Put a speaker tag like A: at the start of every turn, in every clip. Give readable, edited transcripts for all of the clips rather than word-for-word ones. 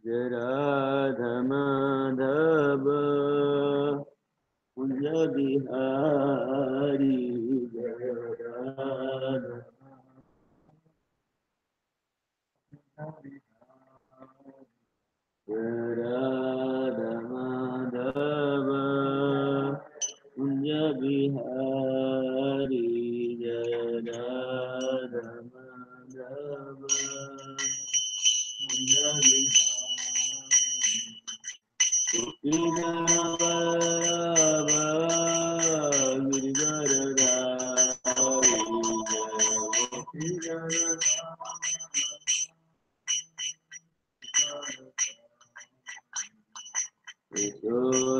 A: जय राधा माधव कुंज बिहारी जय राधा जय राधा माधव कुंज बिहारी जय राधा माधव कुंज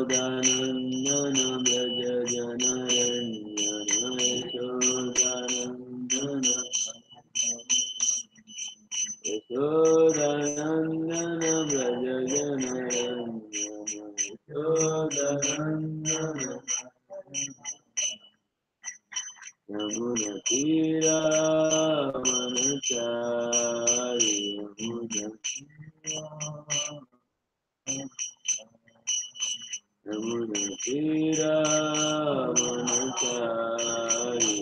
A: यशोदानन्दन व्रज जनरञ्जन यशोदानन्दन यशोदानन्दन व्रज जनरञ्जन यशोदानन्दन यमुनतीरावनचारि यमुनतीरावनचारि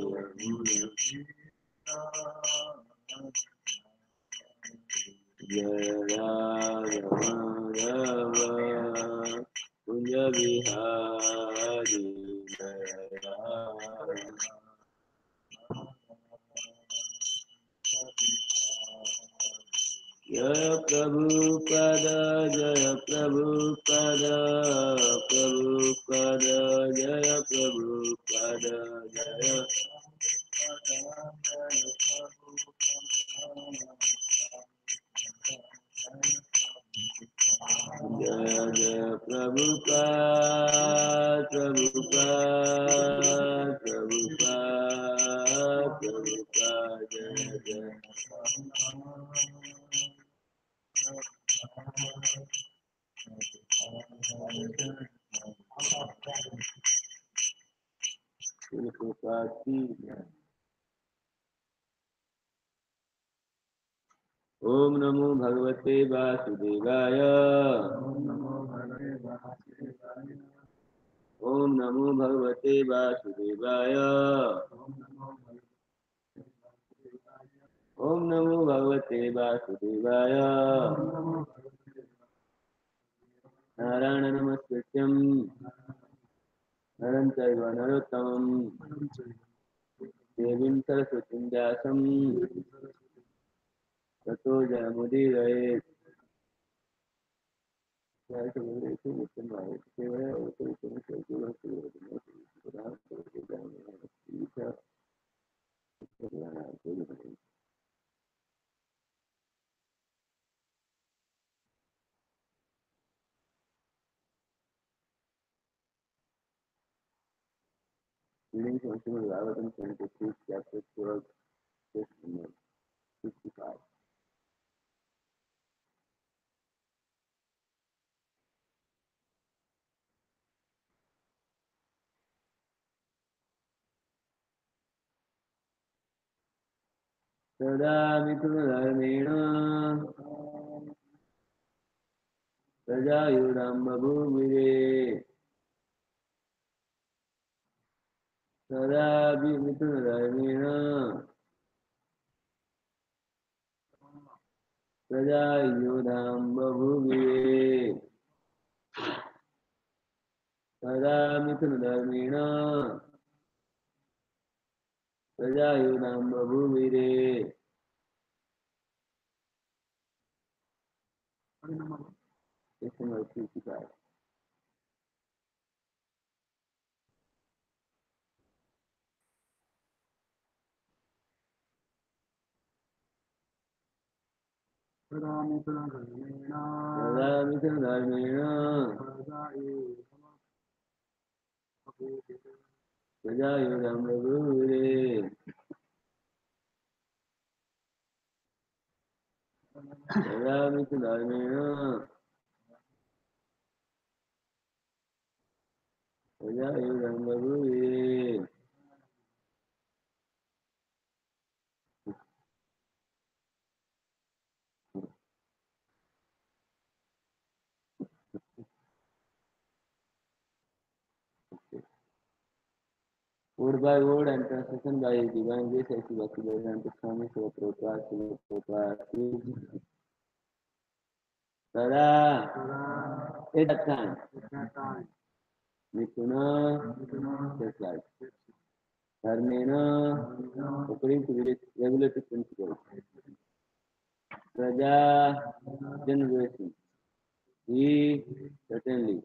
A: जय राघव कुंज बिहारी जय राघव जय प्रभुपद जय प्रभुपद प्रभुपद जय प्रभुपद जय जय जय प्रभुपद प्रभुपद प्रभुपद प्रभुपद जय जय प्रभुपद की जय। ओम नमो भगवते वासुदेवाय ओम नमो भगवते वासुदेवाय ओम नमो भगवते वासुदेवाय नारायण नमस्कृत्यं नरं चैव नरोत्तमं देवीं सरस्वतीं व्यासं ततो जयमुदीरये Reading from Srimad Bhagavatam, 26, chapter 12, text number 55. सदा मिथुनधर्मेण प्रजायुरां बभूविरे सदा मिथुनधर्मेण प्रजायुधां बभूविरे सदा मिथुनधर्मेण प्रजायुधां बभूविरे Text number 55. सदा मिथुनधर्मेण प्रजायुधां बभूविरे सदा मिथुनधर्मेण प्रजायुधां बभूविरे word by word and translation by Divine Grace A.C. Bhaktivedanta Swami Srila Prabhupada Srila Prabhupada is Tada at that time Mituna just like Dharmena according to regulative principles Praja generation he certainly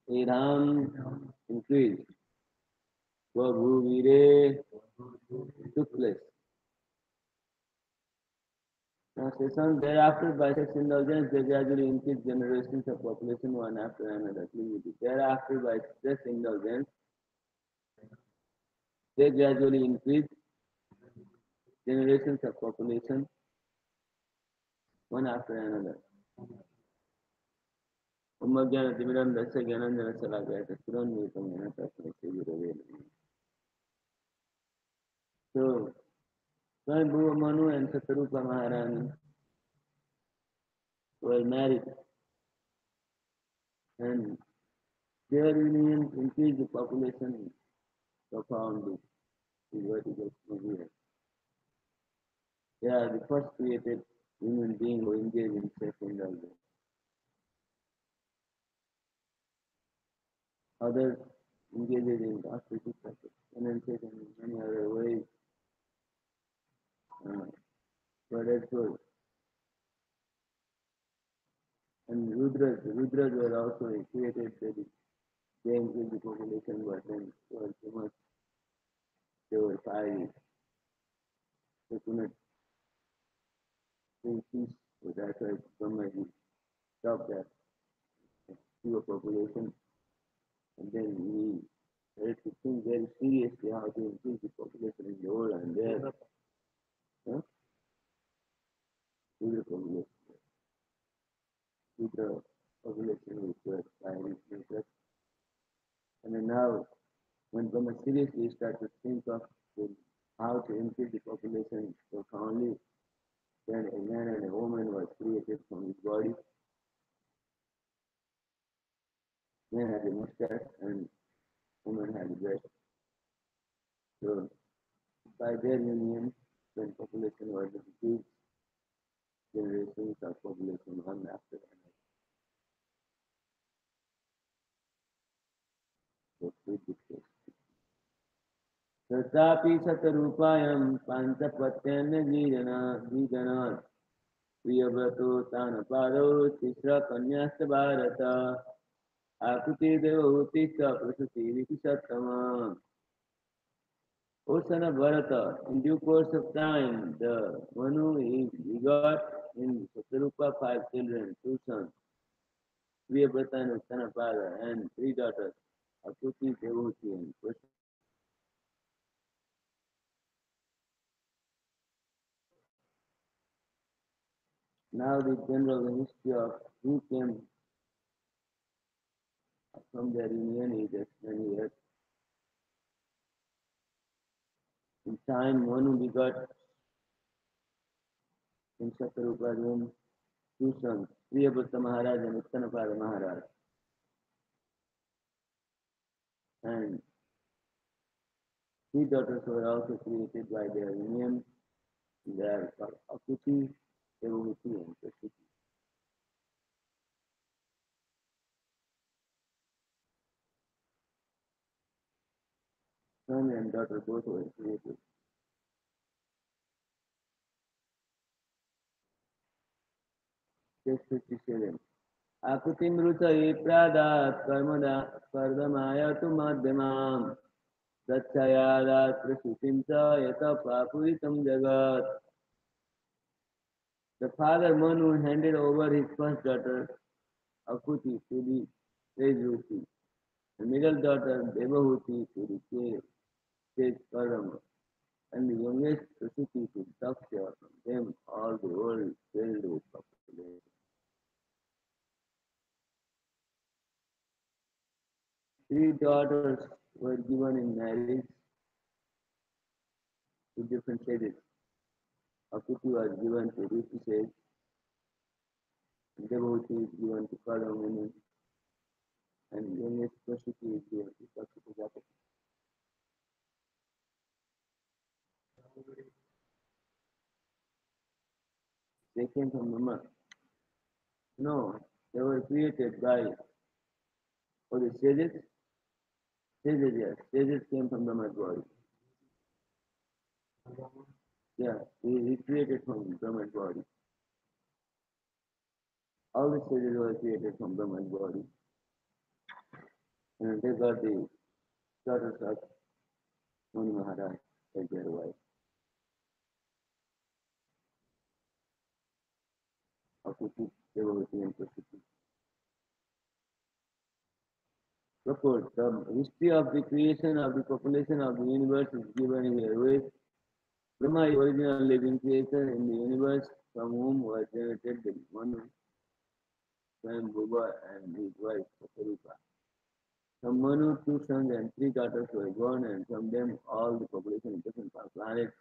A: Iram increased Vabhuvire took place. Translation thereafter by such indulgence they gradually increased generations of population one after another. Thereafter by such indulgence they gradually increased generations of population one after another. Umagyan Timiram Dasa Gyanandana Salagata Suran Vitam Yanata So Swami Bhuva Manu and Satarupa Maharani were married and their union increased the population profoundly. Is what is explained. They are the first created human being who engage in sex indulgence. Others engages in auspicious penances and many other ways. But as well, and Rudras were also created that they increased the population, but then they were too much, they were fiery. They could not bring peace, so that's why Brahmaji stopped that pure population, and then he had to think very seriously how to increase the population in the world, and there, huh? Rudra population, Rudra population which were fiery nature. And then now, when Brahma seriously started to think of how to increase the population profoundly, then a man and a woman was created from his body. Man had a mustache and woman had a breast. So by their union, when population was increased, generations of population one after another. So with this case. तथापि शतरूपायं पाञ्चपत्यन्यजीजना प्रियव्रतो तानपादौ तिस्रकन्याश्च Bharat आकृतिर्देवहूतिश्च प्रसूतिरिति सत्तमः. O son of Bharata, in due course of time, the Manu he begot in Satarupa 5 children, 2 sons, Priyavrata and Uttanapada, and 3 daughters, Akuti, Devahuti, and Prasuti. Now the general history of who came from their union is explained here. In time, Manu begot in Satarupa's womb 2 sons, Priyavrata Maharaj and Uttanapada Maharaj. And 3 daughters were also created by their union. They are called Akuti, Devahuti, and Prasuti. Son and daughter both were created. Text 57. Akutim ruta pradat kardamaya tu madhyamam Datsayada prasutim cha yata papuritam jagat. The father Manu handed over his first daughter Akuti to the sage Ruti, the middle daughter Devahuti to the sage Karama, and the youngest Prasuti to Daksha. From them all the world is filled with population. 3 daughters were given in marriage to different sages. Akuti was given to Ruti sage, and Devahuti is given to Karama, and youngest Prasuti is given to Daksha. They came from Brahma. No, they were created by, for the sages. Sages, yes. Sages came from Brahma's body. Yeah, he created from Brahma's body. All the sages were created from Brahma's body. And they got the daughters of Muni Maharaj as their wife. Akuti, Devavati and Prasuti. Suppose the history of the creation of the population of the universe is given here with Brahma, the original living creator in the universe, from whom was generated the Manu, Swayam Bhuva, and his wife Sarupa. From Manu, two sons and three daughters were born, and from them all the population of different planets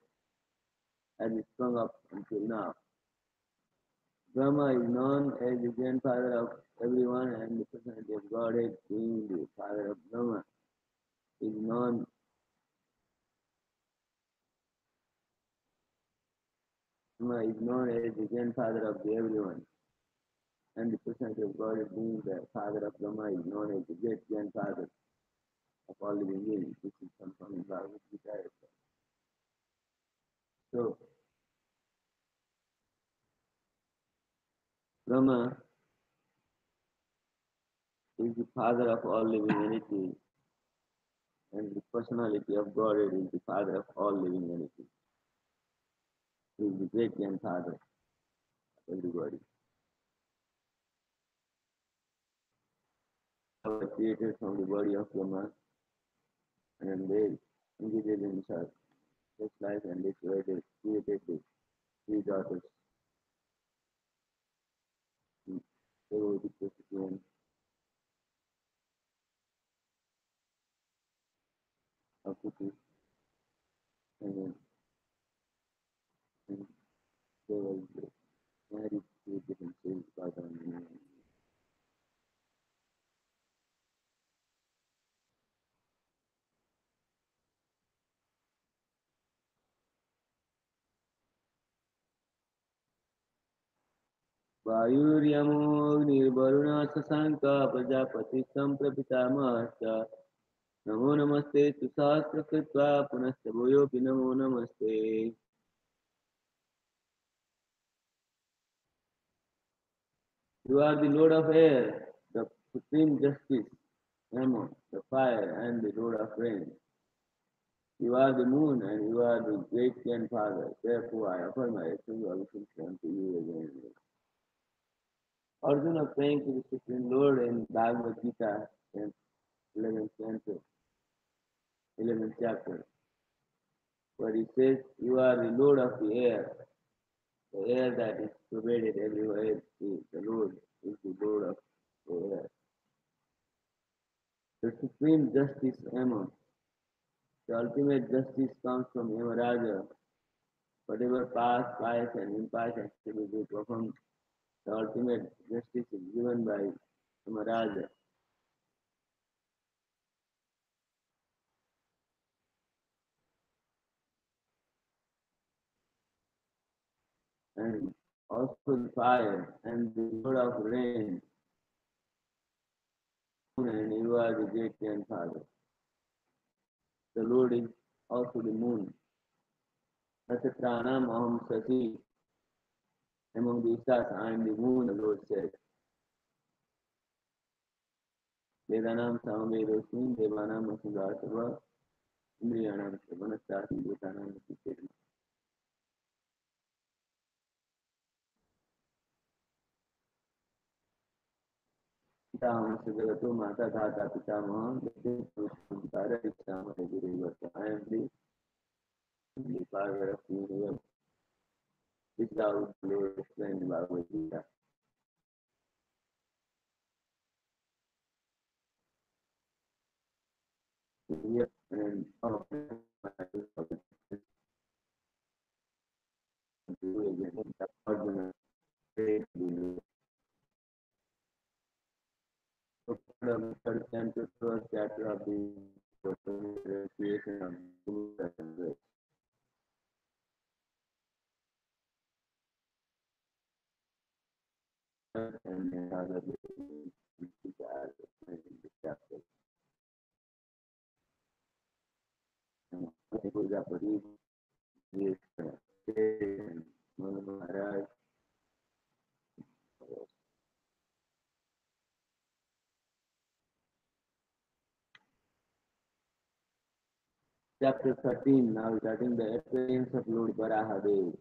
A: has sprung up until now. Brahma is known as the grandfather of everyone, and the personality of Godhead, being the father of Brahma, is known. Brahma is known as the grandfather of the everyone, and the personality of Godhead, being the father of Brahma, is known as the great grandfather of all living beings. This is confirmed in Bhagavad Gita. So, Brahma is the father of all living entities, and the personality of Godhead is the father of all living entities. He is the great grandfather of everybody. Were created from the body of Brahma, and they engaged in such life, and they created the three daughters. They were the Prasuti of Kuti, and they were married to different things, bhagavatam. वायुर्यमोऽग्निर्वरुणः शशाङ्कः प्रजापतिः प्रपितामहश्च नमो नमस्ते तुषास्त्रकृत्वा पुनश्च भूयोऽपि नमो नमस्ते. You are the Lord of air, the supreme justice, Namo, the fire and the Lord of rain. You are the moon and you are the great grandfather. Therefore I offer my exaltation unto you again. Arjuna praying to the Supreme Lord in Bhagavad Gita, 11th canto, 11th chapter, where he says, you are the Lord of the air that is pervaded everywhere. The Lord is the Lord of the air. The supreme justice among the ultimate justice comes from Yamaraja. Whatever past, pious, and impious activities we perform, the ultimate justice is given by Yamaraja. And also the fire and the Lord of rain, and you are the great grandfather. The Lord is also the moon. Nasatranam aham sasi. Among the stars, I am the moon, the Lord says. Vedanam samavedosmin, devanam asudasava, indriyanam savanastati, devanam asudasava. पितामह जगतो माता धाता पितामह I am the father of the universe. This is how the Lord explained in Bhagavad Gita. Here and Arjuna prayed to the Lord. So, the third chapter, first chapter of the creation of the universe. Prajapati, and Manu Maharaj. Chapter 13, now starting the appearance of Lord Varahadev.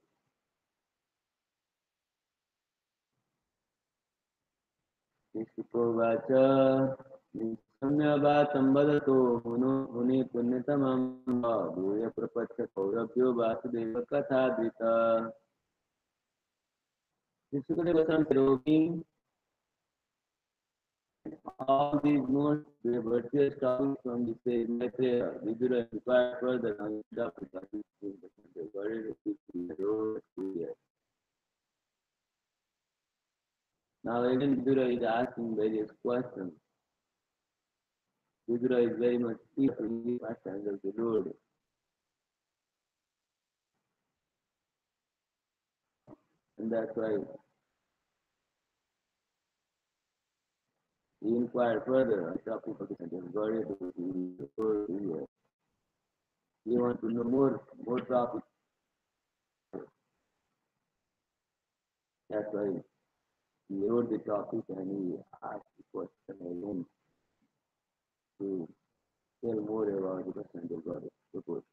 A: Nishikovacha Nisamyabatam Vadato Muni Punyatamam Bhuya Prapacha Kaurabhyo Vasudeva Kathadvita. Nishikadeva Sampirogi, all these most virtuous topics from the sage Maitreya, Vidura inquired further on the topic of this the road clear. Now again Vidura is asking various questions. Vidura is very much eager to leave pastimes of the road. And that's why he inquired further on the topic of the category to the road clear. He wants to know more topics. That's why he wrote the topic and he asked the question again to tell more about the person of God. Suppose.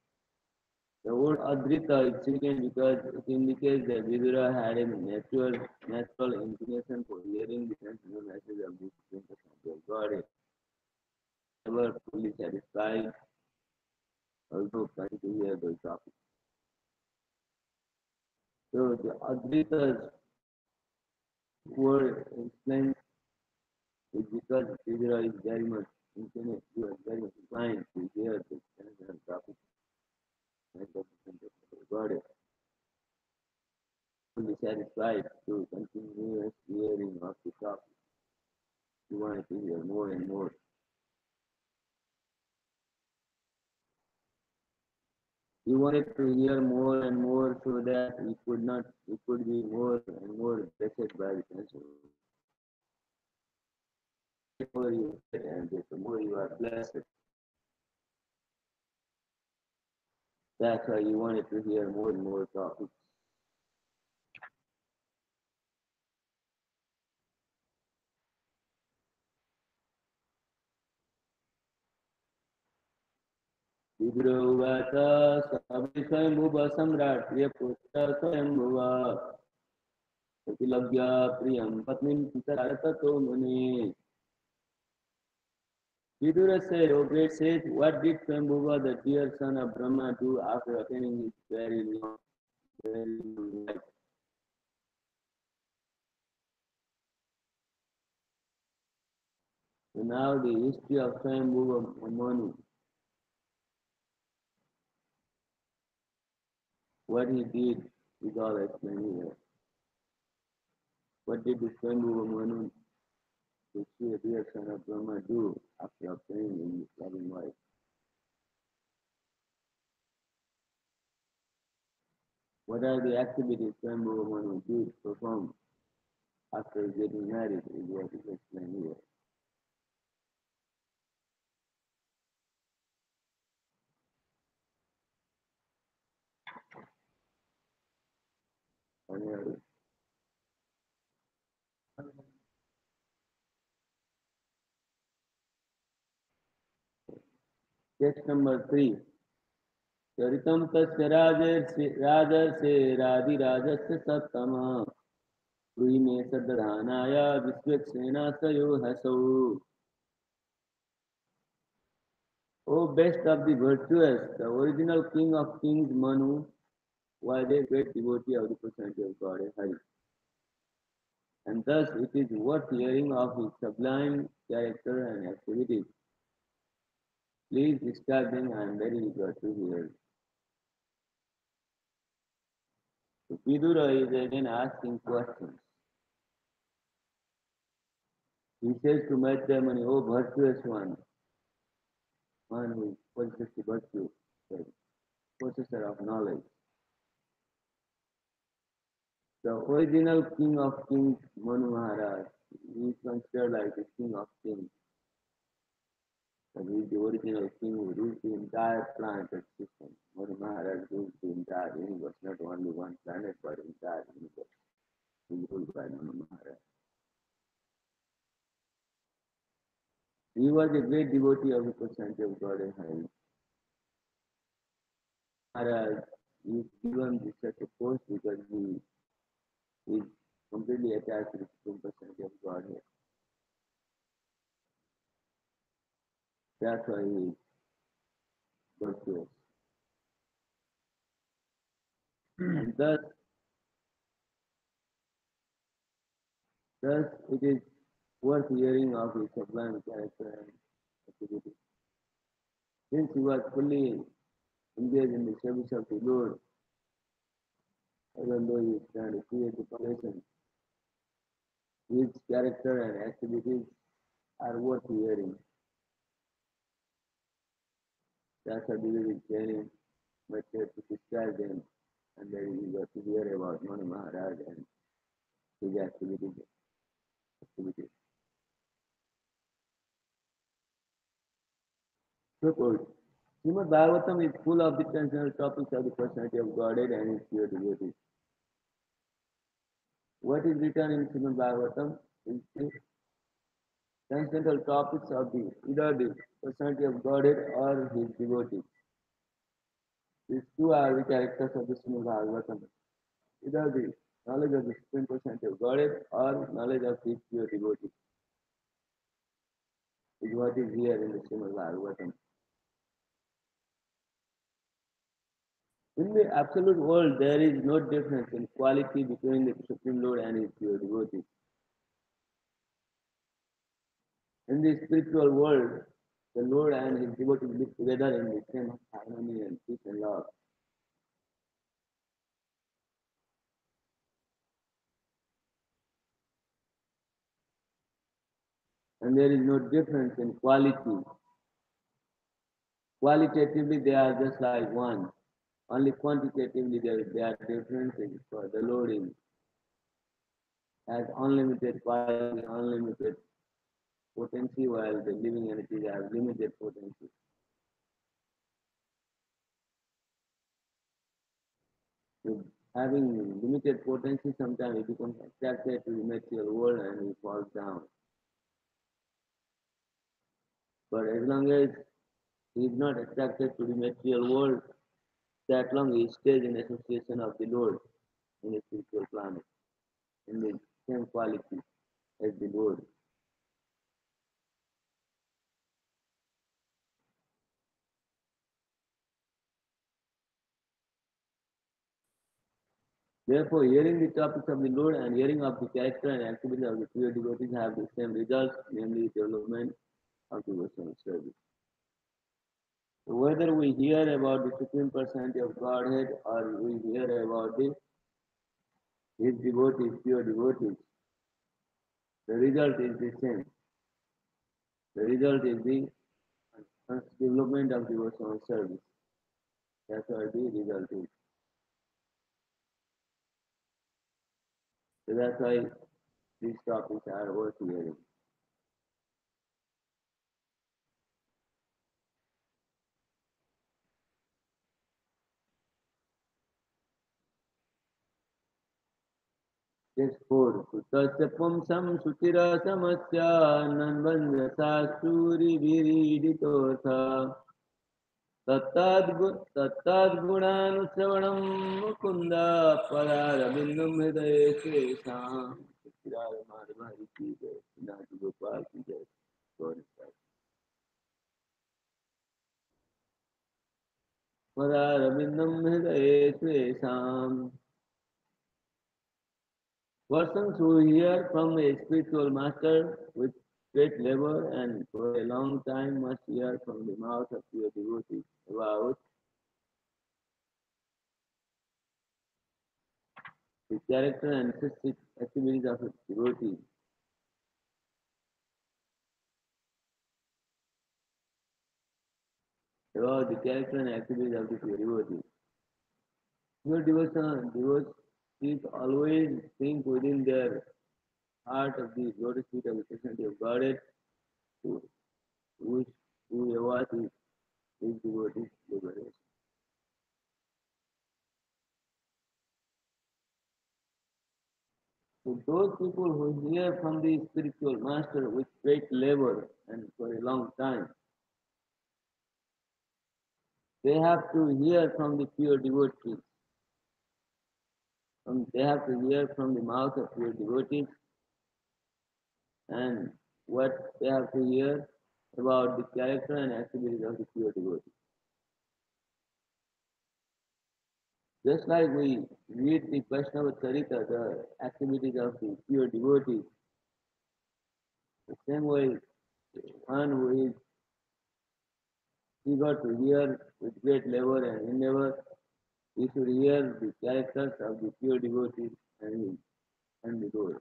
A: The word Adrita is significant because it indicates that Vidura had a natural inclination for hearing the sensible message of the Supreme Personality of Godhead. Never fully satisfied, although trying to hear the topic. So the Advaita's word explains is because Vidura is very much inclined, he was very much inclined to hear the sensible topic of the Supreme Personality of Godhead. Fully satisfied to continuous hearing of the topic. He wanted to hear more and more. He wanted to hear more and more so that he could be more and more blessed by the sense of the more you get and the more you are blessed. That's why he wanted to hear more and more topics. Vidrovata Sabri Swayambhuva Samrat Priyaputra Swayambhuva Satilabhya Priyam Patnim Pitaratato Muni. Vidura said, O great sage, what did Swayambhuva, the dear son of Brahma, do after attaining his very long life? So now the history of Swayambhuva Manu, what he did is all explained here. What did the Swayambhuva Manu, the dear son of Brahma, do after obtaining his loving wife? What are the activities Swayambhuva Manu did perform after getting married is what is explained here. Text number 3. चरितं तस्य राजर्षे राधिराजस्य सत्तमः ब्रूहि मे सद्दधानाय विश्वक्सेनासयो हसौ. O best of the virtuous, the original king of kings Manu was a great devotee of the personality of God, Hari. And thus it is worth hearing of his sublime character and activities. Please start them, I am very eager to hear. So Vidura is again asking questions. He says to Maitreya Muni, O virtuous one who possesses the virtue, the possessor of knowledge. The original king of kings, Manu Maharaj, he is considered like the king of kings. And he is the original king who rules the entire planet system, Maharaj rules the entire universe, not only one planet, but entire universe is ruled by Manu Maharaj. He was a great devotee of the personality of God in heaven. Maharaj is given this such a post because he is completely attached to the Supreme Personality of Godhead. That's why he is virtuous. And thus it is worth hearing of his sublime character and activity. Since he was fully engaged in the service of the Lord, even though he is trying to create a population, his character and activities are worth hearing. That's why David is sharing much to describe them, and then we got to hear about Manu Maharaj and his activities. So quote, Srimad Bhagavatam is full of the transcendental topics of the personality of Godhead and his pure devotees. What is written in Srimad Bhagavatam is the transcendental topics of either the personality of Godhead or his devotees. These two are the characters of the Srimad Bhagavatam. Either the knowledge of the Supreme Personality of Godhead or knowledge of his pure devotees is what is here in the Srimad Bhagavatam. In the absolute world, there is no difference in quality between the Supreme Lord and his pure devotees. In the spiritual world, the Lord and his devotees live together in the same harmony and peace and love. And there is no difference in quality. Qualitatively, they are just like one. Only quantitatively, there are differences. For the Lord has unlimited quality, unlimited potency, while the living entities have limited potency. So having limited potency, sometimes it becomes attracted to the material world and it falls down. But as long as he is not attracted to the material world, that long he stays in association of the Lord in the spiritual planet, in the same quality as the Lord. Therefore, hearing the topics of the Lord and hearing of the character and activities of the pure devotees have the same results, namely development of devotional service. So whether we hear about the Supreme Personality of Godhead or we hear about his devotees, pure devotees, the result is the same. The result is the development of devotional service. That's what the result is. So that's why these topics are worth hearing. Just four. Sutasya pumsam sutira samasya nanvandasa suri viriditotha तत्तद्गुणानुश्रवणं Mukund परारविन्दं हृदये श्रेषां माधवारी की जय नाथ गोपाल की जय परारविन्दं हृदये श्रेषां. Persons who hear from a spiritual master with great labor and for a long time must hear from the mouth of pure devotees about the character and activities of a devotee, about the character and activities of the pure devotee. Pure devotees always think within their heart of the lotus feet of the personality of Godhead, who, who, who evaluates his devotees' liberation. So those people who hear from the spiritual master with great labor and for a long time, they have to hear from the pure devotees. They have to hear from the mouth of pure devotees, and what they have to hear about the character and activities of the pure devotees. Just like we read the Vaishnava Charita, the activities of the pure devotees, the same way one who is eager to hear with great labor and endeavor, he should hear the characters of the pure devotees and the Lord.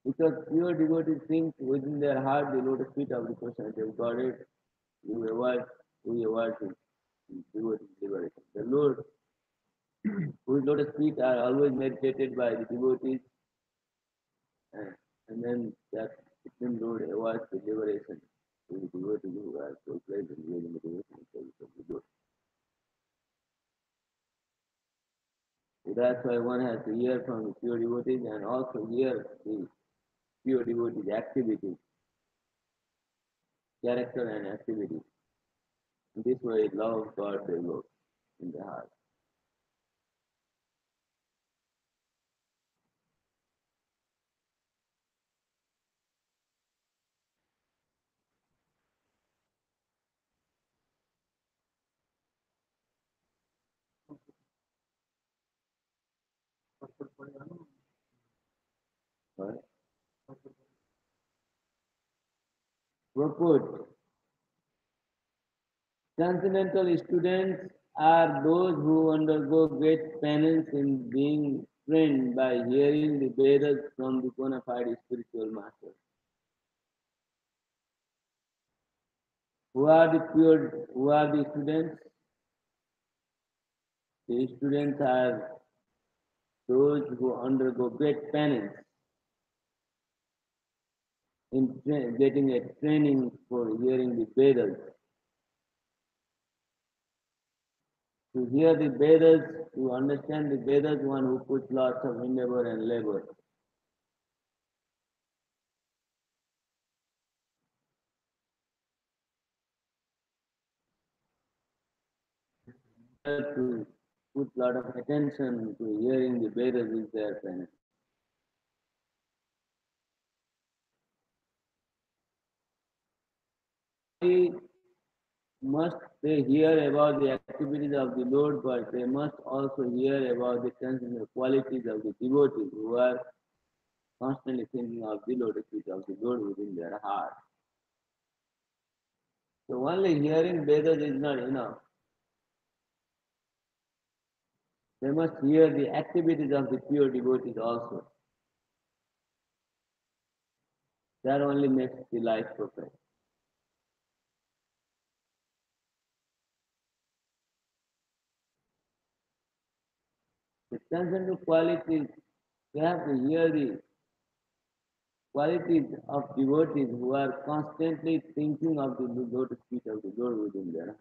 A: Because pure devotees think within their heart the lotus feet of the Krishna. They've got it. We avoid his devotee liberation. The Lord, whose lotus feet are always meditated by the devotees, and, and then that Supreme Lord awards the liberation to the devotees who are so great in the devotion service of the Lord. So that's why one has to hear from the pure devotees and also hear the pure devotees' activities, character and activities. In this way, love of God develops in the heart. Right? Purport. Transcendental students are those who undergo great penance in being trained by hearing the Vedas from the bona fide spiritual master. Who are the students? The students are those who undergo great penance in getting a training for hearing the Vedas. To hear the Vedas, to understand the Vedas, one who puts lots of endeavor and labor. To put lot of attention to hearing the Vedas is their penance. They must they hear about the activities of the Lord, but they must also hear about the transcendental qualities of the devotees who are constantly thinking of the lotus feet of the Lord within their heart. So only hearing Vedas is not enough. They must hear the activities of the pure devotees also. That only makes the life perfect. The transcendental qualities, they have to hear the qualities of devotees who are constantly thinking of the lotus feet of the Lord within their heart.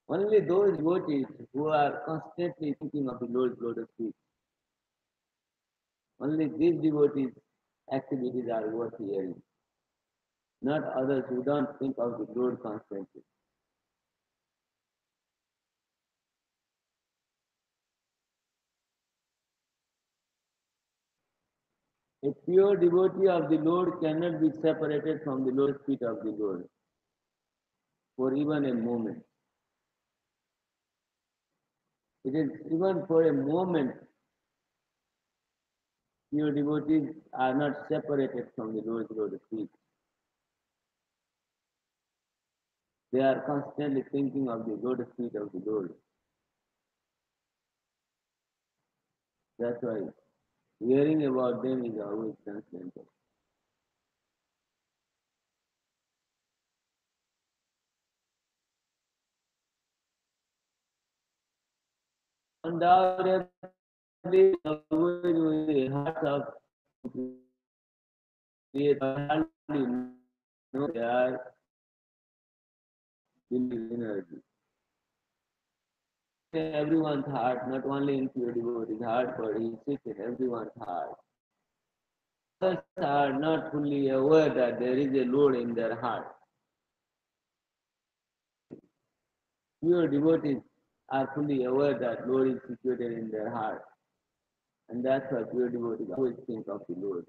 A: Only those devotees who are constantly thinking of the Lord's lotus feet, only these devotees' activities are worth hearing, not others who don't think of the Lord constantly. A pure devotee of the Lord cannot be separated from the lotus feet of the Lord for even a moment. It is even for a moment, pure devotees are not separated from the Lord's lotus feet. They are constantly thinking of the lotus feet of the Lord. That's why hearing about them is always transcendental. Undoubtedly, always with the hearts of creators hardly know they are belief energy. In everyone's heart, not only in pure devotee's heart, but he sits in everyone's heart. Others are not fully aware that there is a Lord in their heart. Pure devotees are fully aware that Lord is situated in their heart. And that's why pure devotees always think of the Lord.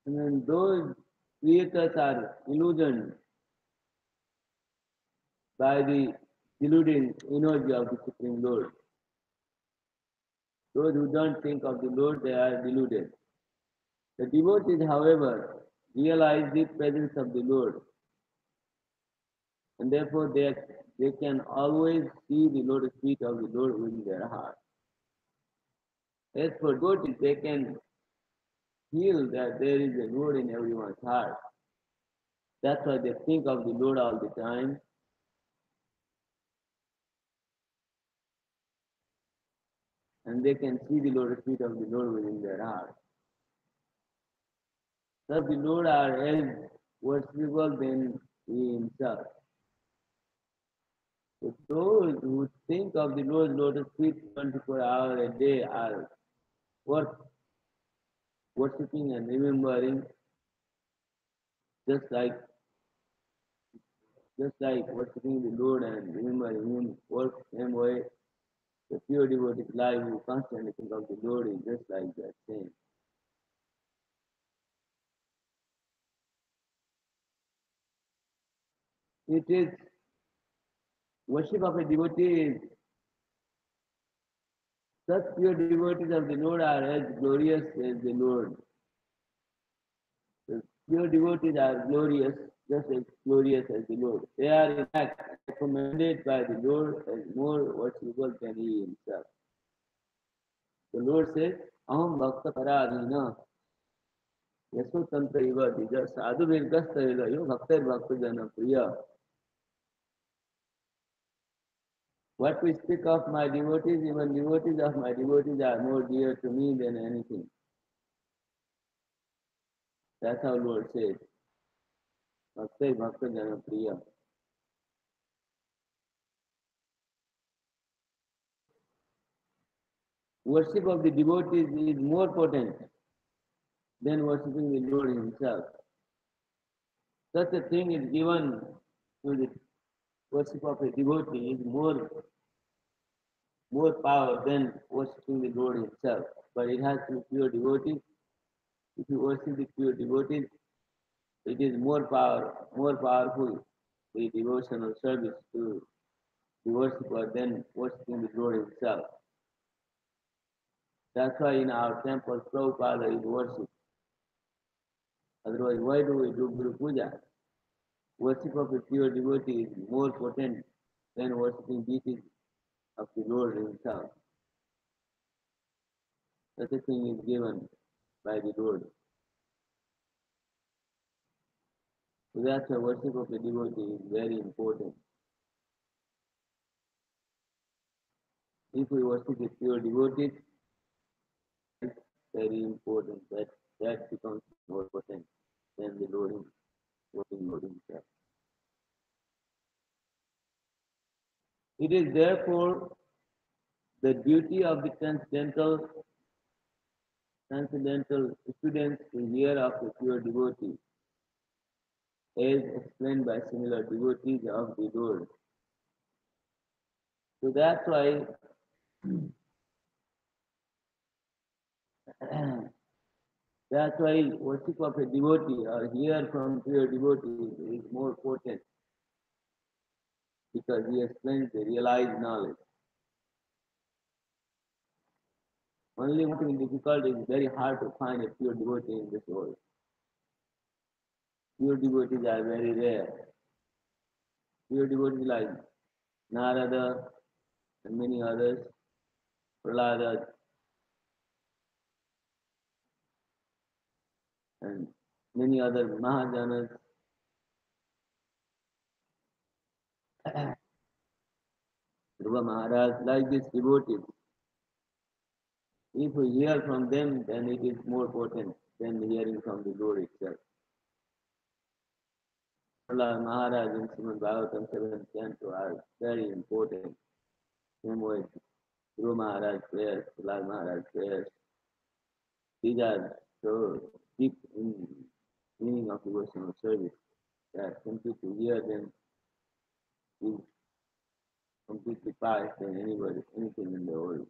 A: And then those creators are illusioned by the deluding energy of the Supreme Lord. Those who don't think of the Lord, they are deluded. The devotees, however, realize the presence of the Lord, and therefore they can always see the lotus feet of the Lord within their heart. As for devotees, they can feel that there is a Lord in everyone's heart. That's why they think of the Lord all the time, and they can see the lotus feet of the Lord within their heart. Thus the Lord are as worshipable than He Himself. So those who think of the Lord's lotus feet 24 hours a day are worth worshipping and remembering, just like worshipping the Lord and remembering Him works same way. The pure devotee's life who constantly think of the Lord is just like that same. It is worship of a devotee is such pure devotees of the Lord are as glorious as the Lord. The pure devotees are glorious, just as glorious as the Lord. They are in fact recommended by the Lord as more worshipable than He Himself. The Lord says, Aham Bhakta Paradhina Yasotantra Iva Dija Sadhu Virgasta Vilayo Bhakta Bhakta Jana Priya. What we speak of my devotees, even devotees of my devotees are more dear to me than anything. That's how Lord says. Bhakta Bhakta Jana Priya. Worship of the devotees is more potent than worshipping the Lord Himself. Such a thing is given to the worship of a devotee is more power than worshipping the Lord Himself. But it has to be pure devotees. If you worship the pure devotees, it is more powerful the devotional service to the worshipper than worshipping the Lord Himself. That's why in our temples, Prabhupada is worshipped. Otherwise, why do we do Guru Puja? Worship of a pure devotee is more potent than worshipping deities of the Lord Himself. Such a thing is given by the Lord. So that's why worship of a devotee is very important. If we worship a pure devotee, it's very important that becomes more potent than the Lord Himself. It is therefore the duty of the transcendental students to hear of the pure devotee, as explained by similar devotees of the Lord. So that's why worship of a devotee or hear from pure devotee is more potent because he explains the realized knowledge. Only one thing difficult is very hard to find a pure devotee in this world. Pure devotees are very rare. Pure devotees like Narada and many others, Prahlada, and many other Mahajanas, Dhruva Maharaj, like these devotees. If we hear from them, then it is more potent than hearing from the Lord itself. Prahlad Maharaj and Srimad Bhagavatam 7th canto are very important. Same way, Dhruva Maharaj prayers, Prahlad Maharaj prayers, these are so deep in meaning of devotional service that simply to hear them is completely past than anybody, anything in the world.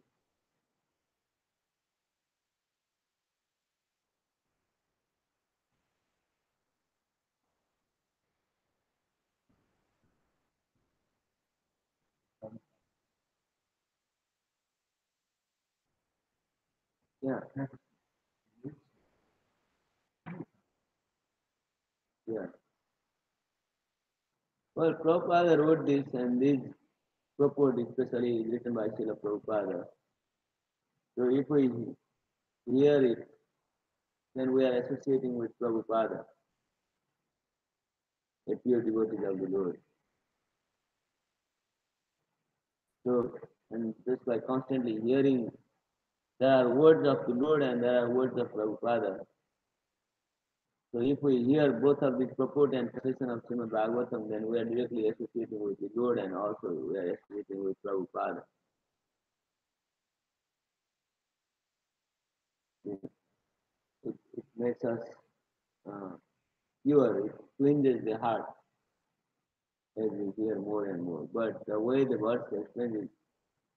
A: Yeah, yeah. Well, Prabhupada wrote this, and this purport especially is written by Srila Prabhupada. So if we hear it, then we are associating with Prabhupada, a pure devotee of the Lord. So, and just by constantly hearing, there are words of the Lord and there are words of Prabhupada. So if we hear both of the purport and translation of Srimad Bhagavatam, then we are directly associating with the Lord and also we are associating with Prabhupada. It makes us uh, pure, it cleanses the heart as we hear more and more. But the way the verse explains it,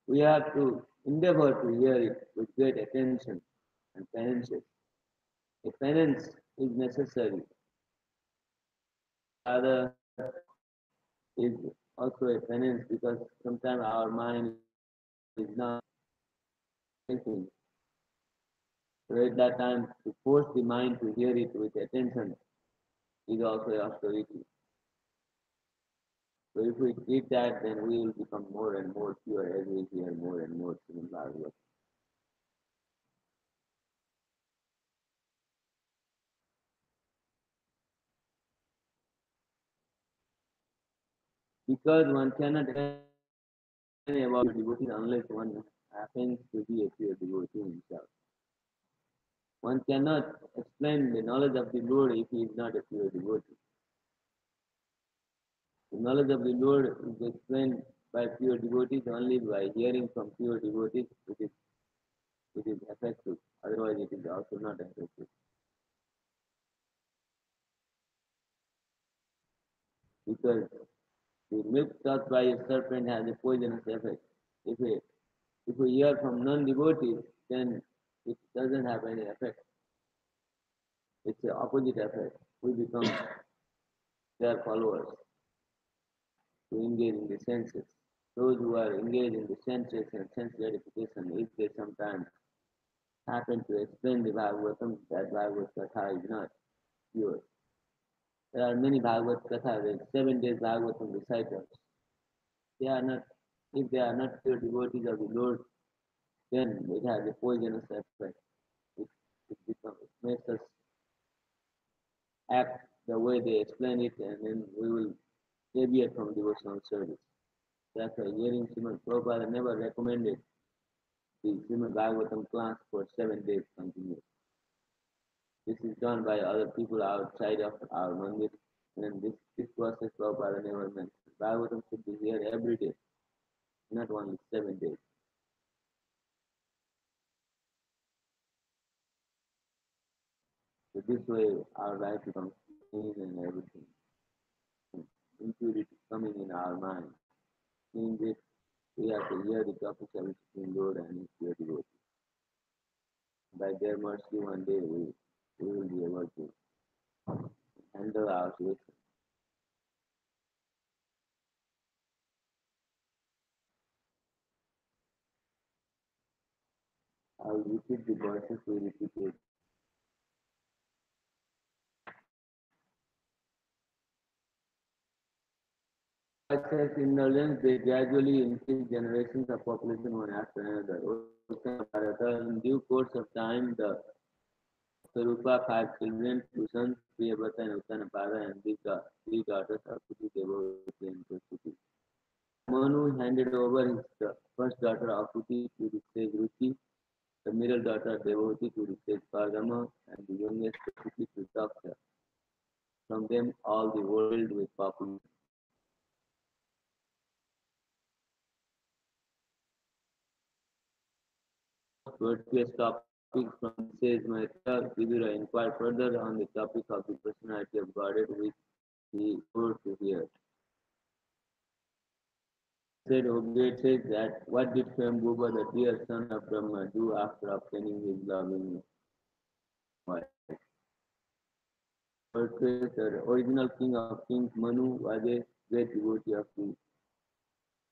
A: we have to endeavor to hear it with great attention and penance. A penance is necessary. Other is also a penance because sometimes our mind is not thinking. So at that time, to force the mind to hear it with attention is also austerity. So if we treat that, then we will become more and more pure as we hear more and more Srimad Bhagavatam. Because one cannot explain about devotee unless one happens to be a pure devotee himself. One cannot explain the knowledge of the Lord if he is not a pure devotee. The knowledge of the Lord is explained by pure devotees only by hearing from pure devotees. It is effective. Otherwise, it is also not effective. Because the milk taught by a serpent has a poisonous effect. If we, if we hear from non-devotees, then it doesn't have any effect. It's the opposite effect. We become their followers to engage in the senses. Those who are engaged in the senses and sense gratification, if they sometimes happen to explain the Bhagavatam, that Bhagavad Katha is not pure. There are many Bhagavad Katha, like 7 days Bhagavatam reciters. They are not, if they are not pure devotees of the Lord, then it has a poisonous effect. It, it makes us act the way they explain it, and then we will deviate from devotional service. That's why hearing Srimad Prabhupada never recommended the Srimad Bhagavatam class for 7 days continuous. This is done by other people outside of our mandir, and this process Prabhupada never mentioned. Bhagavatam should be here every day, not only 7 days. So this way our life becomes clean and everything. Impurity coming in our mind. Seeing this, we have to hear the topic of between Lord and His pure devotee. By their mercy, one day we will be able to handle our situation. I will repeat the verses we repeated. Such indulgence, they gradually increase generations of population one after another. In due course of time, the Sarupa, five children, two sons, Priyavata and Uttanapada, and three daughters, Akuti, Devavati, and Prastuti. Manu handed over his first daughter Akuti to the sage Ruchi, the middle daughter Devavati to the sage Pardama, and the youngest Prastuti to Daksha. From them all the world filled with population. Virtuous topics from the sage Maitreya, Vidura inquired further on the topic of the personality of Godhead which he wrote to hear. Said Obgate said that what did Swambhuva, the dear son of Brahma, do after obtaining his loving wife? Virtuous, the original king of kings, Manu, was a great devotee of the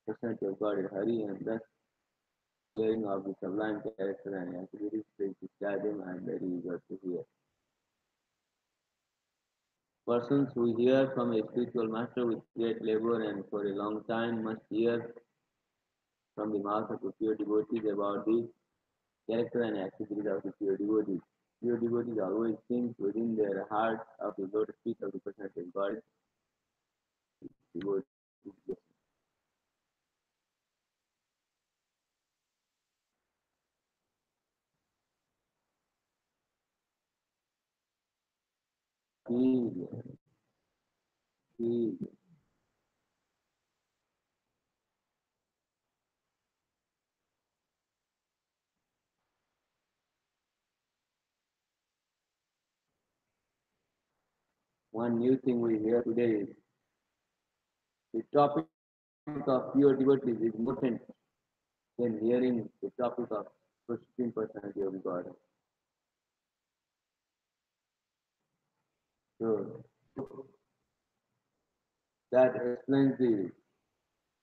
A: personality of God Hari, and thus hearing of the sublime character and activities to describe him, I am very eager to hear. Persons who hear from a spiritual master with great labor and for a long time must hear from the mouth of the pure devotees about the character and activities of the pure devotees. Pure devotees always think within their hearts of the lotus feet of the personality of God. Devotees he, one new thing we hear today is the topic of pure devotees is more important than hearing the topic of supreme personality of God. So that explains the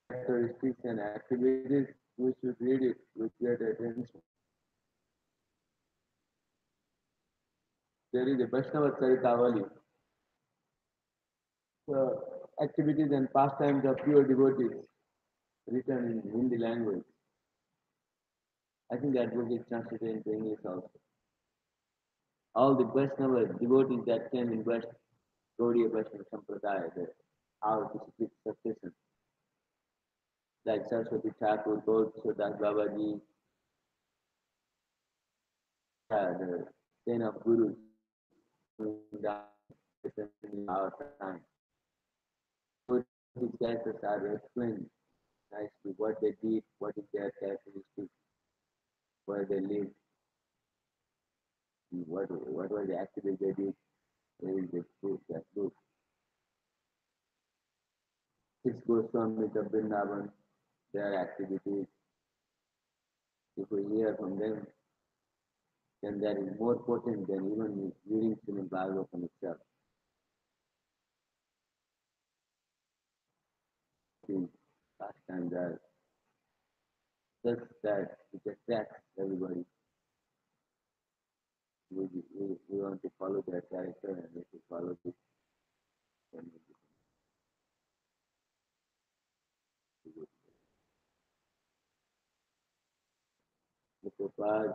A: characteristics and activities. We should read it with great attention. There is a Vaishnava Charitavali, the activities and pastimes of pure devotees, written in Hindi language. I think that book is translated into English also. All the Vaishnava devotees that came in West Gaudiya Vaishnava Sampradaya, how to split succession, like Saraswati Thakur, Gaudadas Babaji, the chain of gurus in our time. So these characters are explained nicely what they did, what is their characteristics, where they live, what was the activity they did, where is the proof, that proof. Six Goswami of Vrindavan, their activities, if we hear from them, then that is more potent than even reading Srimad Bhagavatam itself. The pastimes are such that it attracts everybody. We want to follow their character and we should follow this. And the Prabhupada,